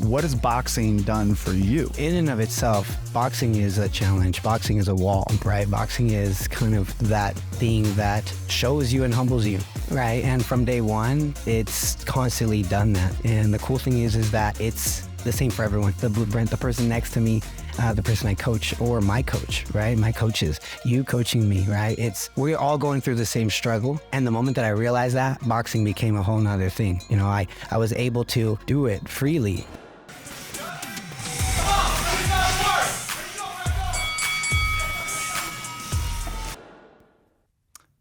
what has boxing done for you? In and of itself, boxing is a challenge. Boxing is a wall, right? Boxing is kind of that thing that shows you and humbles you, right? And from day one, it's constantly done that. And the cool thing is that it's the same for everyone. The blueprint, the person next to me, the person I coach, or my coach, right? My coaches, you coaching me, right? We're all going through the same struggle. And the moment that I realized that, boxing became a whole nother thing. You know, I was able to do it freely.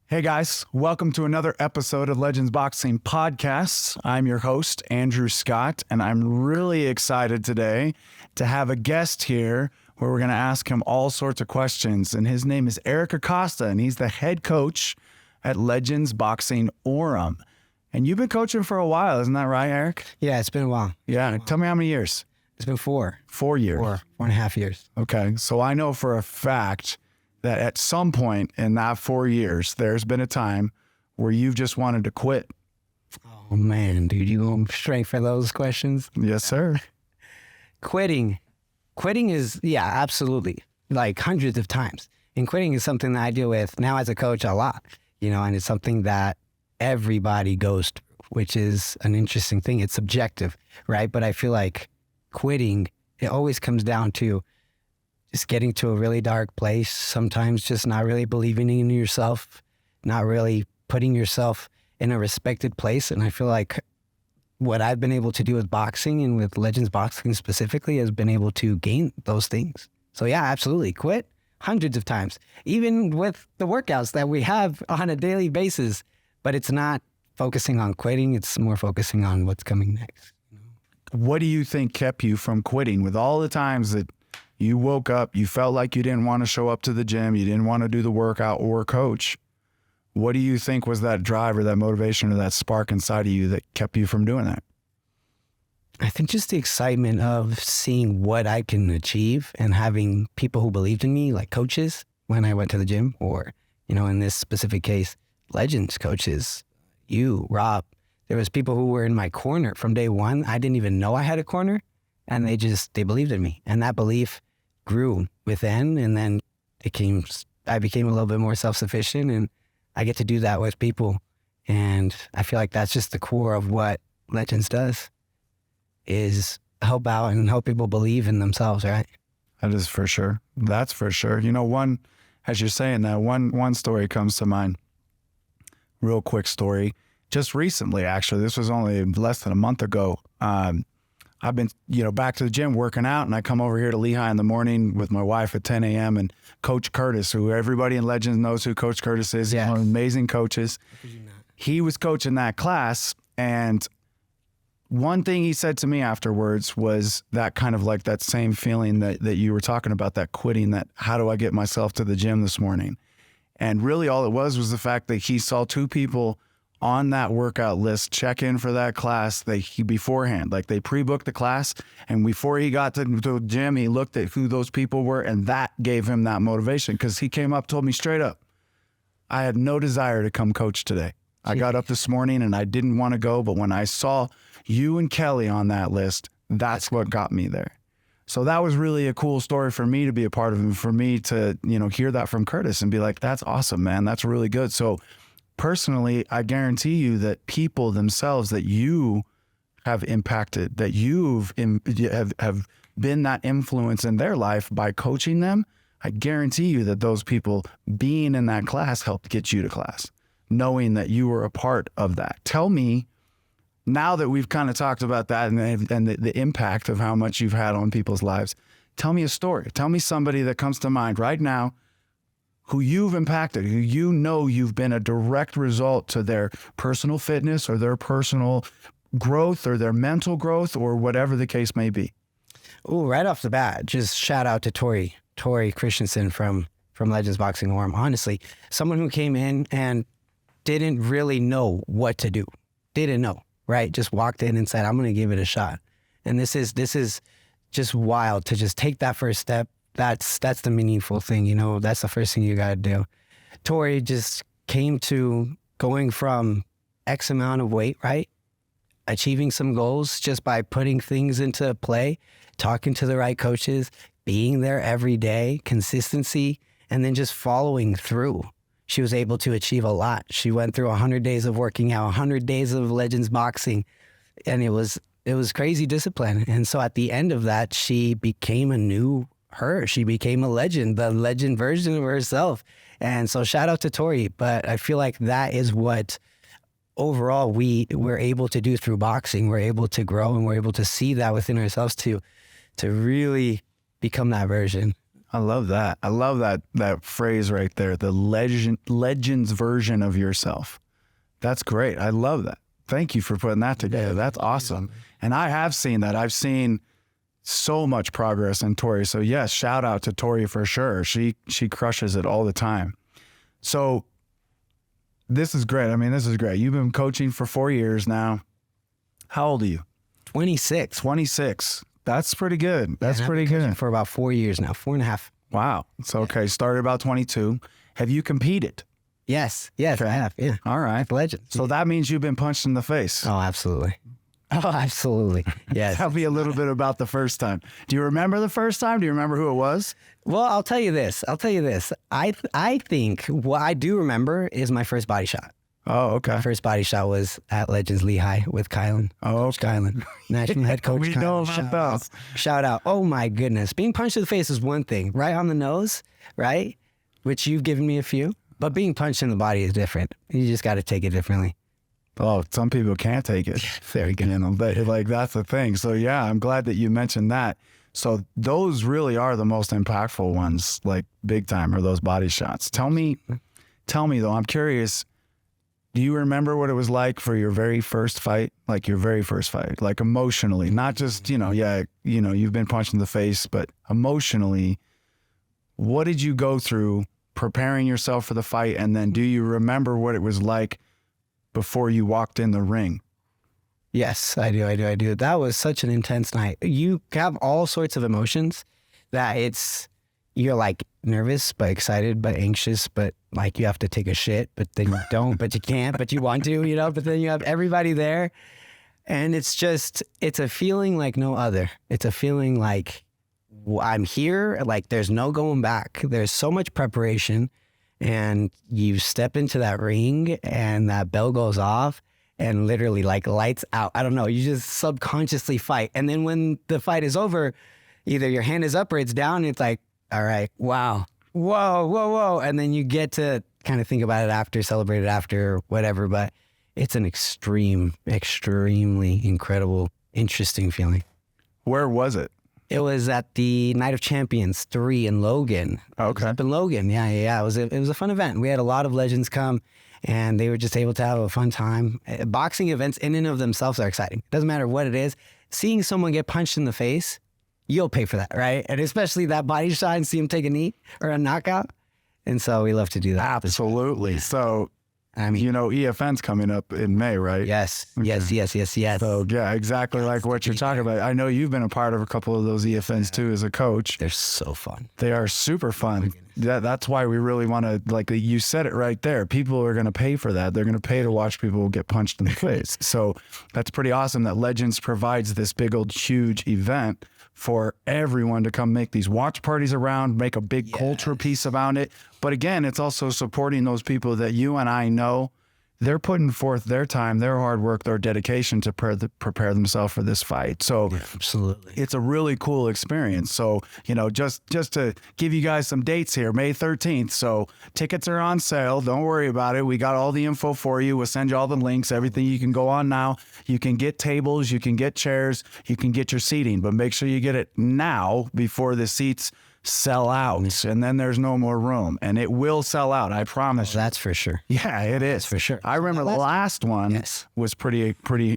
Hey guys, welcome to another episode of Legends Boxing Podcasts. I'm your host, Andrew Scott, and I'm really excited today to have a guest here where we're going to ask him all sorts of questions. And his name is Erick Acosta, and he's the head coach at Legends Boxing Orem. And you've been coaching for a while, isn't that right, Erick? Yeah, it's been a while. Yeah, tell me how many years? It's been 4. 4 years. 4.5 years. Okay, so I know for a fact that at some point in that 4 years, there's been a time where you've just wanted to quit. Oh man, dude, you going straight for those questions? Yes, sir. Quitting is, yeah, absolutely, like hundreds of times. And quitting is something that I deal with now as a coach a lot, you know, and it's something that everybody goes through, which is an interesting thing. It's subjective, right? But I feel like quitting, it always comes down to just getting to a really dark place, sometimes just not really believing in yourself, not really putting yourself in a respected place. And I feel like what I've been able to do with boxing and with Legends Boxing specifically has been able to gain those things. So yeah, absolutely. Quit hundreds of times, even with the workouts that we have on a daily basis. But it's not focusing on quitting. It's more focusing on what's coming next. What do you think kept you from quitting with all the times that you woke up, you felt like you didn't want to show up to the gym, you didn't want to do the workout or coach? What do you think was that drive or that motivation or that spark inside of you that kept you from doing that? I think just the excitement of seeing what I can achieve and having people who believed in me, like coaches, when I went to the gym, or, you know, in this specific case, Legends coaches, you, Rob. There was people who were in my corner from day one. I didn't even know I had a corner, and they believed in me. And that belief grew within, and then I became a little bit more self-sufficient, and I get to do that with people. And I feel like that's just the core of what Legends does, is help out and help people believe in themselves, right? That is for sure. That's for sure. You know, as you're saying that, one story comes to mind. Real quick story. Just recently, actually, this was only less than a month ago. I've been, back to the gym working out, and I come over here to Lehigh in the morning with my wife at 10 a.m. and Coach Curtis, who everybody in Legends knows who Coach Curtis is. Yeah. One of the amazing coaches. He was coaching that class, and one thing he said to me afterwards was that kind of like that same feeling that you were talking about, that quitting, that how do I get myself to the gym this morning? And really all it was the fact that he saw 2 people on that workout list check in for that class beforehand. Like they pre-booked the class, and before he got to the gym, he looked at who those people were, and that gave him that motivation, because he came up, told me straight up, I had no desire to come coach today. I got up this morning and I didn't want to go, but when I saw you and Kelly on that list, that's what got me there. So that was really a cool story for me to be a part of, and for me to, hear that from Curtis and be like, that's awesome, man. That's really good. So personally, I guarantee you that people themselves that you have impacted, that have been that influence in their life by coaching them, I guarantee you that those people being in that class helped get you to class, knowing that you were a part of that. Tell me, now that we've kind of talked about that and the impact of how much you've had on people's lives, tell me a story. Tell me somebody that comes to mind right now who you've impacted, who you've been a direct result to their personal fitness or their personal growth or their mental growth or whatever the case may be. Oh, right off the bat, just shout out to Tori Christensen from Legends Boxing Orem. Honestly, someone who came in and didn't really know what to do. Didn't know, right? Just walked in and said, I'm going to give it a shot. And this is just wild to just take that first step. That's the meaningful thing, that's the first thing you got to do. Tori just came to going from X amount of weight, right? achieving some goals just by putting things into play, talking to the right coaches, being there every day, consistency, and then just following through. She was able to achieve a lot. She went through 100 days of working out, 100 days of Legends boxing, and it was crazy discipline. And so at the end of that, she became a new her. She became a legend, the legend version of herself. And so shout out to Tori. But I feel like that is what overall we're able to do through boxing. We're able to grow and we're able to see that within ourselves to really become that version. I love that. I love that phrase right there, the legends version of yourself. That's great. I love that. Thank you for putting that together. That's awesome. And I have seen that. I've seen so much progress in Tori. So yes, shout out to Tori for sure. She crushes it all the time. So this is great. I mean, this is great. You've been coaching for 4 years now. How old are you? 26. 26. That's pretty good. That's pretty good. For about 4 years now, 4.5. Wow. It's okay. Started about 22. Have you competed? Yes, I have. Yeah. All right. Legend. So that means you've been punched in the face. Oh, absolutely. Oh, absolutely. Yes. Tell me a little bit about the first time. Do you remember the first time? Do you remember who it was? Well, I'll tell you this. I think what I do remember is my first body shot. Oh, okay. My first body shot was at Legends Lehigh with Kylan. Oh, okay. Kylan, national head coach. We know about those. Shout out. Oh my goodness. Being punched in the face is one thing, right on the nose, right? Which you've given me a few, but being punched in the body is different. You just got to take it differently. Oh, some people can't take it. Very good. You know, like that's the thing. So yeah, I'm glad that you mentioned that. So those really are the most impactful ones, like big time, are those body shots. Tell me though, I'm curious, do you remember what it was like for your very first fight? Like your very first fight, like emotionally, not just, you've been punched in the face, but emotionally, what did you go through preparing yourself for the fight? And then do you remember what it was like before you walked in the ring? Yes, I do. That was such an intense night. You have all sorts of emotions that you're like nervous, but excited, but anxious, but like you have to take a shit, but then you don't, but you can't, but you want to, but then you have everybody there. And it's a feeling like no other. It's a feeling like I'm here, like there's no going back. There's so much preparation. And you step into that ring and that bell goes off and literally like lights out. I don't know. You just subconsciously fight. And then when the fight is over, either your hand is up or it's down. And it's like, all right, wow, whoa. And then you get to kind of think about it after, celebrate it after, whatever. But it's an extremely incredible, interesting feeling. Where was it? It was at the Night of Champions 3 in Logan. Okay. Up in Logan. Yeah. It was a fun event. We had a lot of legends come and they were just able to have a fun time. Boxing events in and of themselves are exciting. Doesn't matter what it is. Seeing someone get punched in the face, you'll pay for that, right? And especially that body shot and see him take a knee or a knockout. And so we love to do that. Absolutely. So, I mean, EFN's coming up in May, right? Yes. Okay. Yes. So yeah, exactly like what you're talking about. I know you've been a part of a couple of those EFNs too as a coach. They're so fun. They are super fun. That's why we really want to, like you said it right there. People are going to pay for that. They're going to pay to watch people get punched in the face. So that's pretty awesome that Legends provides this big old huge event for everyone to come make these watch parties around, make a big culture piece around it. But again, it's also supporting those people that you and I know they're putting forth their time, their hard work, their dedication to prepare themselves for this fight. So absolutely, it's a really cool experience. So, just to give you guys some dates here, May 13th. So tickets are on sale. Don't worry about it. We got all the info for you. We'll send you all the links, everything. You can go on now. You can get tables, you can get chairs, you can get your seating, but make sure you get it now before the seats sell out, and then there's no more room, and it will sell out. I promise. That's for sure. Yeah, it is for sure. I remember the last one was pretty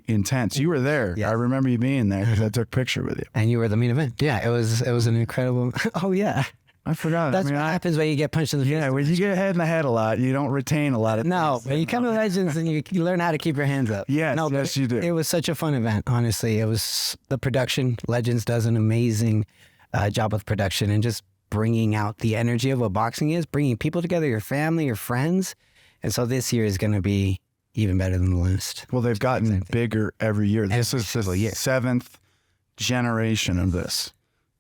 intense. You were there. Yeah. I remember you being there because I took a picture with you. And you were the main event. Yeah, it was an incredible. Oh yeah, I forgot. That's what happens when you get punched in the face. Yeah, when you get hit in the head a lot, you don't retain a lot of things. When you come to Legends and you learn how to keep your hands up. Yes, you do. It was such a fun event. Honestly, it was the production. Legends does an amazing job with production and just bringing out the energy of what boxing is, bringing people together, your family, your friends. And so this year is going to be even better than the last. Well, they've gotten bigger every year. This is the year. 7th generation of this.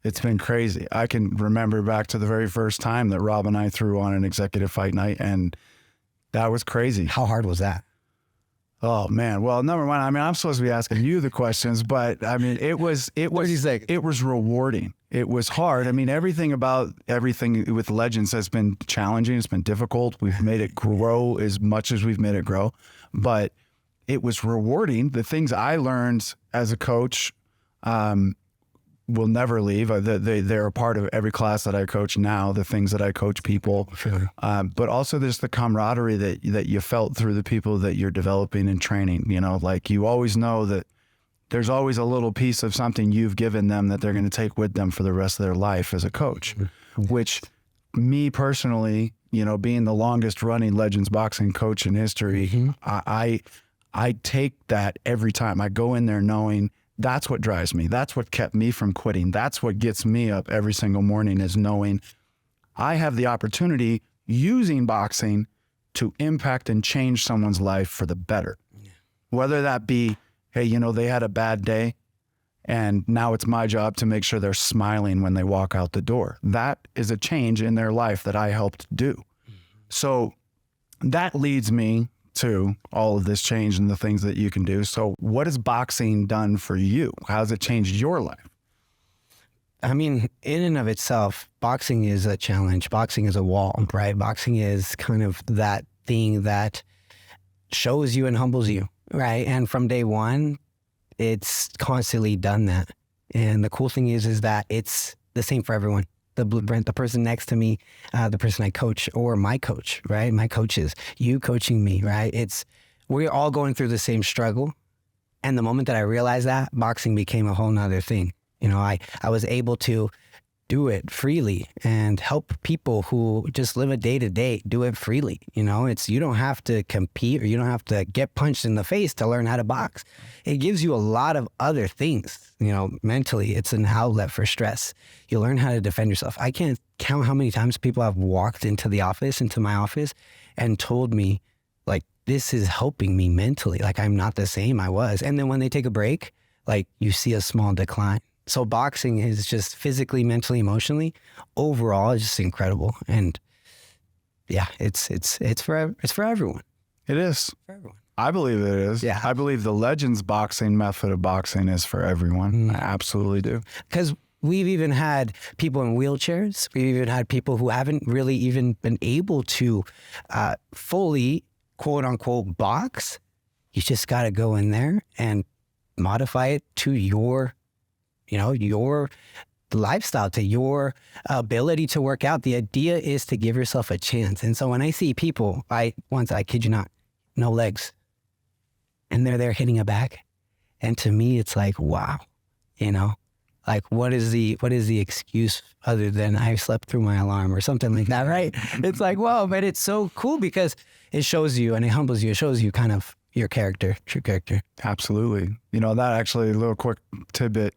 It's been crazy. I can remember back to the very first time that Rob and I threw on an executive fight night, and that was crazy. How hard was that? Oh man. Well, number one, I mean, I'm supposed to be asking you the questions, but I mean, it was rewarding. It was hard. I mean, everything with Legends has been challenging. It's been difficult. We've made it grow as much as we've made it grow, but it was rewarding. The things I learned as a coach, will never leave. They're a part of every class that I coach now, the things that I coach people. Sure. But also there's the camaraderie that you felt through the people that you're developing and training. You know, like you always know that there's always a little piece of something you've given them that they're going to take with them for the rest of their life as a coach, which me personally, you know, being the longest running Legends boxing coach in history, I take that every time. I go in there knowing that's what drives me. That's what kept me from quitting. That's what gets me up every single morning, is knowing I have the opportunity using boxing to impact and change someone's life for the better. Yeah. Whether that be, hey, you know, they had a bad day and now it's my job to make sure they're smiling when they walk out the door. That is a change in their life that I helped do. Mm-hmm. So that leads me to all of this change and the things that you can do. So what has boxing done for you? How has it changed your life? I mean, in and of itself, boxing is a challenge. Boxing is a wall, right? Boxing is kind of that thing that shows you and humbles you, right? And from day one, it's constantly done that. And the cool thing is that it's the same for everyone. The blueprint, the person next to me, the person I coach, or my coach, right? My coaches, you coaching me, right? We're all going through the same struggle. And the moment that I realized that, boxing became a whole nother thing. You know, I was able to do it freely and help people who just live a day-to-day do it freely. You know, you don't have to compete or you don't have to get punched in the face to learn how to box. It gives you a lot of other things. You know, mentally, it's an outlet for stress. You learn how to defend yourself. I can't count how many times people have walked into my office and told me, like, this is helping me mentally. Like, I'm not the same I was. And then when they take a break, like, you see a small decline. So boxing is just physically, mentally, emotionally, overall, it's just incredible. And yeah, it's for everyone. It is. For everyone. I believe it is. Yeah. I believe the Legends boxing method of boxing is for everyone. I absolutely do. Because we've even had people in wheelchairs. We've even had people who haven't really even been able to fully, quote unquote, box. You just got to go in there and modify it to your lifestyle, to your ability to work out. The idea is to give yourself a chance. And so when I see people, I kid you not, no legs, and they're there hitting a bag. And to me, it's like, wow, you know, like what is the excuse other than I slept through my alarm or something like that, right? It's like, whoa, but it's so cool because it shows you and it humbles you. It shows you kind of your character, true character. Absolutely. You know, that actually, a little quick tidbit,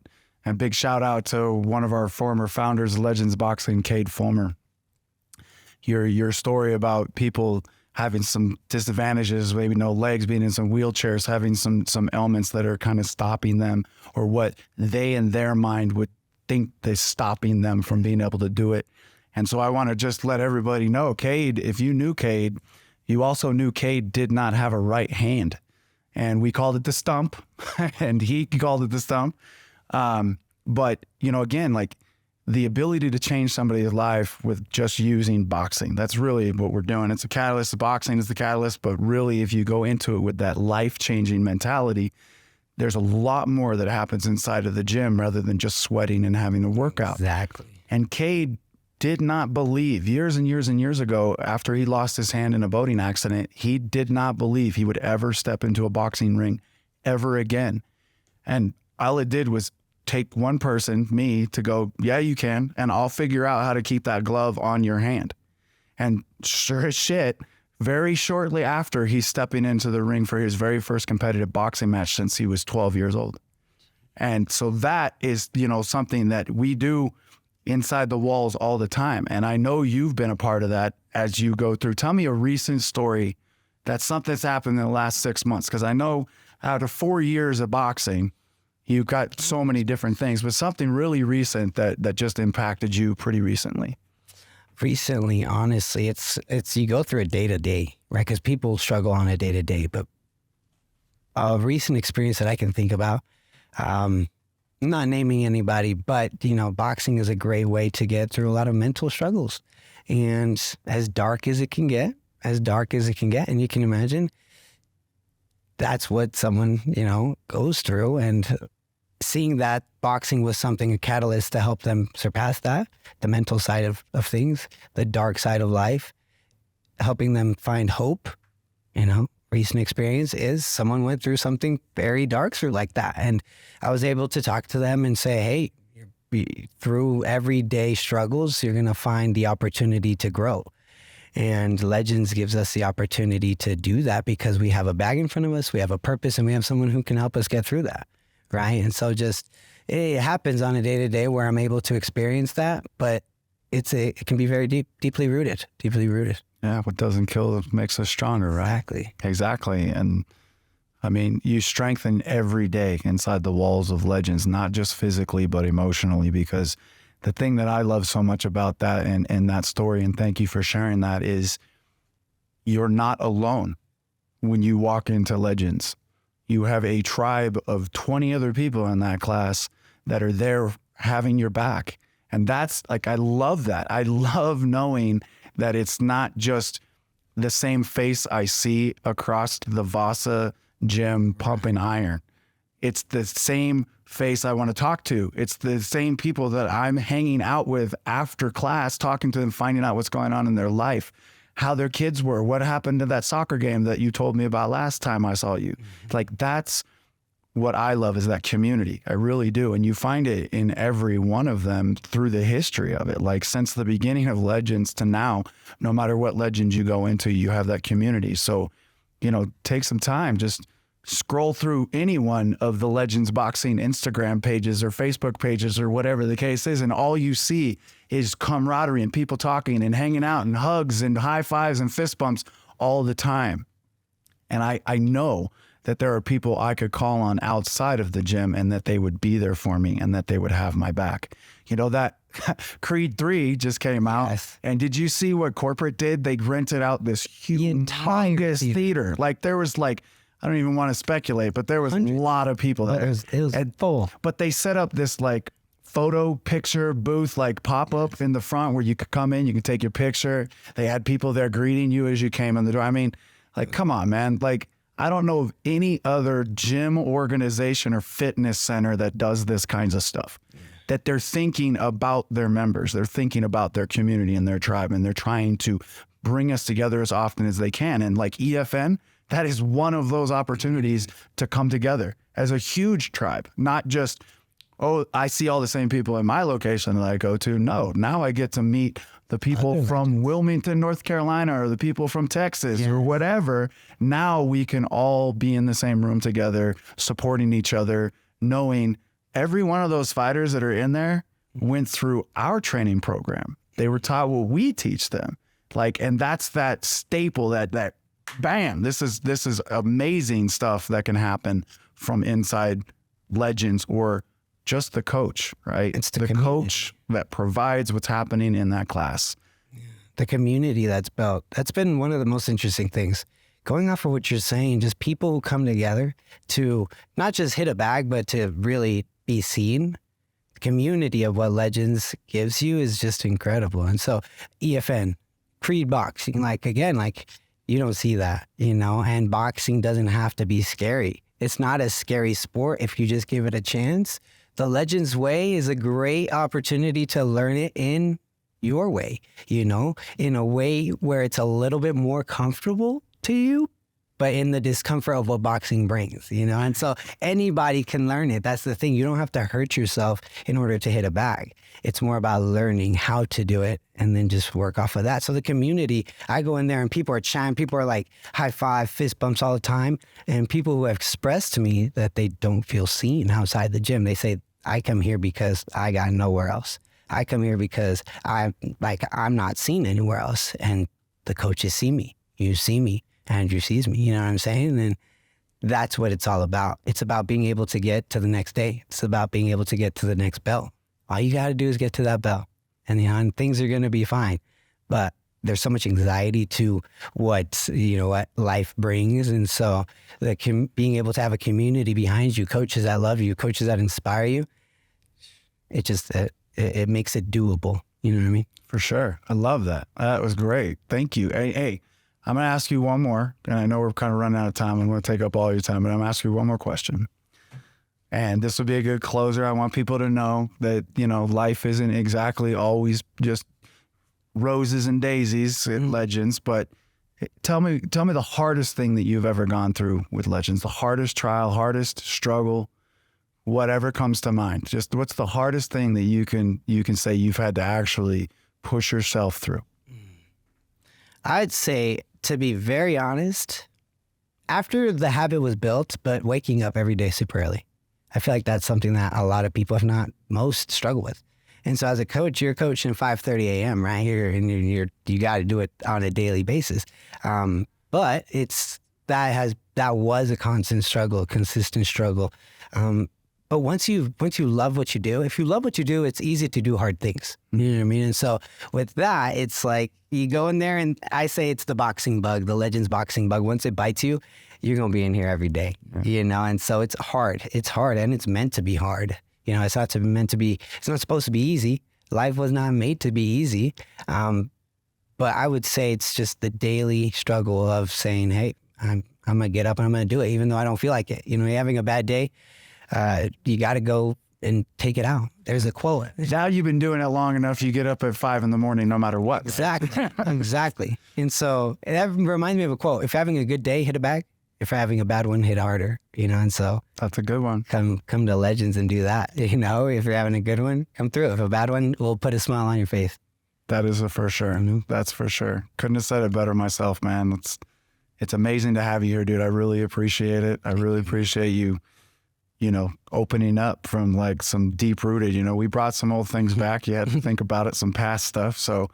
and big shout out to one of our former founders, Legends Boxing, Cade Fulmer. Your story about people having some disadvantages, maybe no legs, being in some wheelchairs, having some ailments that are kind of stopping them, or what they in their mind would think is stopping them from being able to do it. And so I want to just let everybody know, Cade, if you knew Cade, you also knew Cade did not have a right hand. And we called it the stump, and he called it the stump. But, you know, again, like the ability to change somebody's life with just using boxing, that's really what we're doing. It's a catalyst. Boxing is the catalyst, but really if you go into it with that life-changing mentality, there's a lot more that happens inside of the gym rather than just sweating and having a workout. Exactly. And Cade did not believe, years and years and years ago, after he lost his hand in a boating accident, he did not believe he would ever step into a boxing ring ever again. And all it did was take one person, me, to go, yeah, you can, and I'll figure out how to keep that glove on your hand. And sure as shit, very shortly after, he's stepping into the ring for his very first competitive boxing match since he was 12 years old. And so that is, you know, something that we do inside the walls all the time. And I know you've been a part of that as you go through. Tell me a recent story that something's happened in the last 6 months? Because I know out of 4 years of boxing, you got so many different things, but something really recent that just impacted you pretty recently. Recently, honestly, it's you go through a day-to-day, right? Because people struggle on a day-to-day, but a recent experience that I can think about, I'm not naming anybody, but, boxing is a great way to get through a lot of mental struggles. And as dark as it can get, and you can imagine, that's what someone, goes through. And seeing that boxing was something, a catalyst to help them surpass that, the mental side of things, the dark side of life, helping them find hope, recent experience is someone went through something very dark through like that. And I was able to talk to them and say, hey, through everyday struggles, you're going to find the opportunity to grow. And Legends gives us the opportunity to do that because we have a bag in front of us, we have a purpose, and we have someone who can help us get through that, right? And so it happens on a day-to-day where I'm able to experience that, but it can be very deeply rooted. Yeah, what doesn't kill makes us stronger, right? Exactly. And I mean, you strengthen every day inside the walls of Legends, not just physically, but emotionally, because the thing that I love so much about that and that story, and thank you for sharing that, is you're not alone when you walk into Legends. You have a tribe of 20 other people in that class that are there having your back. And that's like, I love that. I love knowing that it's not just the same face I see across the Vasa gym pumping iron. It's the same face I want to talk to. It's the same people that I'm hanging out with after class, talking to them, finding out what's going on in their life, how their kids were, what happened to that soccer game that you told me about last time I saw you. Like, that's what I love, is that community. I really do. And you find it in every one of them through the history of it. Like, since the beginning of Legends to now, no matter what Legends you go into, you have that community. So, take some time, just scroll through any one of the Legends Boxing Instagram pages or Facebook pages or whatever the case is, and all you see is camaraderie and people talking and hanging out and hugs and high fives and fist bumps all the time. And I know that there are people I could call on outside of the gym and that they would be there for me and that they would have my back. That Creed 3 just came out. Yes. And did you see what corporate did? They rented out this humongous theater. Like, there was I don't even want to speculate, but there was a lot of people there. It was full. But they set up this photo picture booth, pop up in the front where you could come in, you could take your picture. They had people there greeting you as you came in the door. I mean, come on, man. I don't know of any other gym organization or fitness center that does this kinds of stuff, that they're thinking about their members. They're thinking about their community and their tribe, and they're trying to bring us together as often as they can. And EFN, that is one of those opportunities to come together as a huge tribe, not just, I see all the same people in my location that I go to. No, now I get to meet the people from Wilmington, North Carolina, or the people from Texas or whatever. Now we can all be in the same room together, supporting each other, knowing every one of those fighters that are in there went through our training program. They were taught what we teach them. And that's that staple, that bam, this is amazing stuff that can happen from inside Legends, or just the coach, right? It's the coach that provides what's happening in that class. The community that's built, that's been one of the most interesting things. Going off of what you're saying, just people who come together to not just hit a bag, but to really be seen. The community of what Legends gives you is just incredible. And so EFN, Creed Boxing, you don't see that, and boxing doesn't have to be scary. It's not a scary sport if you just give it a chance. The Legends way is a great opportunity to learn it in your way, in a way where it's a little bit more comfortable to you, but in the discomfort of what boxing brings, and so anybody can learn it. That's the thing. You don't have to hurt yourself in order to hit a bag. It's more about learning how to do it and then just work off of that. So the community, I go in there and people are chatting, people are high five, fist bumps all the time. And people who have expressed to me that they don't feel seen outside the gym, they say, I come here because I got nowhere else. I come here because I'm not seen anywhere else. And the coaches see me, you see me. Andrew sees me. You know what I'm saying? And that's what it's all about. It's about being able to get to the next day. It's about being able to get to the next bell. All you got to do is get to that bell, and, and things are going to be fine. But there's so much anxiety to what life brings. And so being able to have a community behind you, coaches that love you, coaches that inspire you, it makes it doable. You know what I mean? For sure. I love that. That was great. Thank you. Hey, I'm going to ask you one more, and I know we're kind of running out of time. I'm going to take up all your time, but I'm going to ask you one more question. And this will be a good closer. I want people to know that, life isn't exactly always just roses and daisies at Legends, but tell me the hardest thing that you've ever gone through with Legends, the hardest trial, hardest struggle, whatever comes to mind. Just what's the hardest thing that you can say you've had to actually push yourself through? I'd say, to be very honest, after the habit was built, but waking up every day super early. I feel like that's something that a lot of people, if not most, struggle with. And so as a coach, you're coaching 5:30 a.m. right here, and you got to do it on a daily basis. But that was a constant struggle, a consistent struggle. But once you love what you do, if you love what you do, it's easy to do hard things. You know what I mean? And so with that, it's like you go in there, and I say it's the boxing bug, the Legends boxing bug. Once it bites you, you're going to be in here every day, And so it's hard. It's hard, and it's meant to be hard. It's not supposed to be easy. Life was not made to be easy. But I would say it's just the daily struggle of saying, hey, I'm going to get up and I'm going to do it, even though I don't feel like it. You're having a bad day. You got to go and take it out. There's a quote. Now you've been doing it long enough, you get up at 5 a.m, no matter what. Exactly. And so that reminds me of a quote. If you're having a good day, hit it back. If you're having a bad one, hit harder, and so. That's a good one. Come to Legends and do that, If you're having a good one, come through. If a bad one, we'll put a smile on your face. That is for sure. That's for sure. Couldn't have said it better myself, man. It's amazing to have you here, dude. I really appreciate it. I really appreciate you, opening up from like some deep rooted, we brought some old things back. You had to think about it, some past stuff. So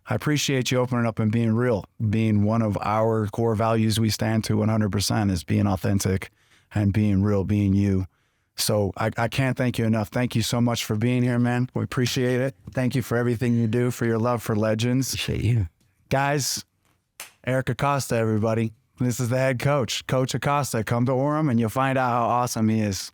I appreciate you opening up and being real, being one of our core values we stand to 100% is being authentic and being real, being you. So I can't thank you enough. Thank you so much for being here, man. We appreciate it. Thank you for everything you do, for your love for Legends. Appreciate you. Guys, Erick Acosta, everybody. This is the head coach, Coach Acosta. Come to Orem and you'll find out how awesome he is.